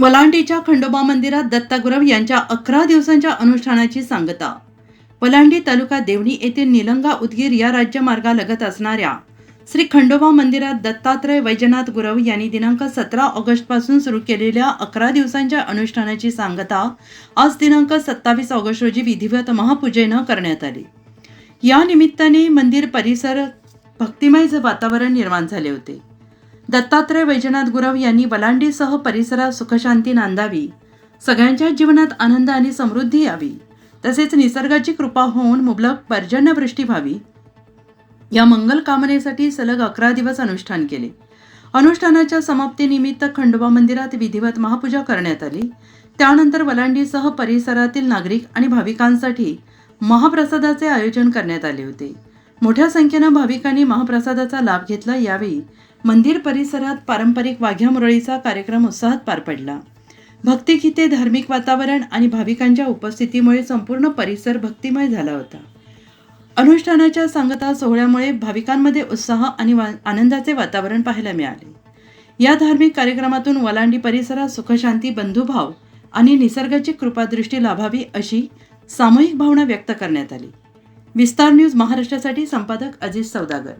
वलांडीच्या खंडोबा मंदिरात दत्तगुरव यांच्या 11 दिवसांच्या अनुष्ठानाची सांगता. वलांडी तालुका देवणी येथील निलंगा उदगीर या राज्यमार्गालगत असणाऱ्या श्री खंडोबा मंदिरात दत्तात्रय वैजनाथ गुरव यांनी दिनांक 17 ऑगस्ट पासून सुरू केलेल्या 11 दिवसांच्या अनुष्ठानाची सांगता आज दिनांक 27 ऑगस्ट रोजी विधिवत महापूजेने करण्यात आली. या निमित्ताने मंदिर परिसर भक्तिमय वातावरण निर्माण झाले होते. दत्तात्रय वैजनाथ गुरव यांनी वलांडीसह परिसरात सुखशांती नांदावी, सगळ्यांच्या जीवनात आनंद आणि समृद्धी यावी, तसेच निसर्गाची कृपा होऊन मुबलक पर्जन्यवृष्टी व्हावी या मंगल कामनेसाठी सलग 11 दिवस अनुष्ठान केले. अनुष्ठानाच्या समाप्तीनिमित्त खंडोबा मंदिरात विधिवत महापूजा करण्यात आली. त्यानंतर वलांडीसह परिसरातील नागरिक आणि भाविकांसाठी महाप्रसादाचे आयोजन करण्यात आले होते. मोठ्या संख्येने भाविकांनी महाप्रसादाचा लाभ घेतला. यावेळी मंदिर परिसरात पारंपरिक वाघ्या मुरळीचा कार्यक्रम उत्साहात पार पडला. भक्तिगीते, धार्मिक वातावरण आणि भाविकांच्या उपस्थितीमुळे संपूर्ण परिसर भक्तिमय झाला होता. अनुष्ठानाच्या सांगता सोहळ्यामुळे भाविकांमध्ये उत्साह आणि आनंदाचे वातावरण पाहायला मिळाले. या धार्मिक कार्यक्रमातून वलांडी परिसरात सुखशांती, बंधुभाव आणि निसर्गाची कृपादृष्टी लाभावी अशी सामूहिक भावना व्यक्त करण्यात आली. विस्तार न्यूज महाराष्ट्रासाठी संपादक अजित सौदागर.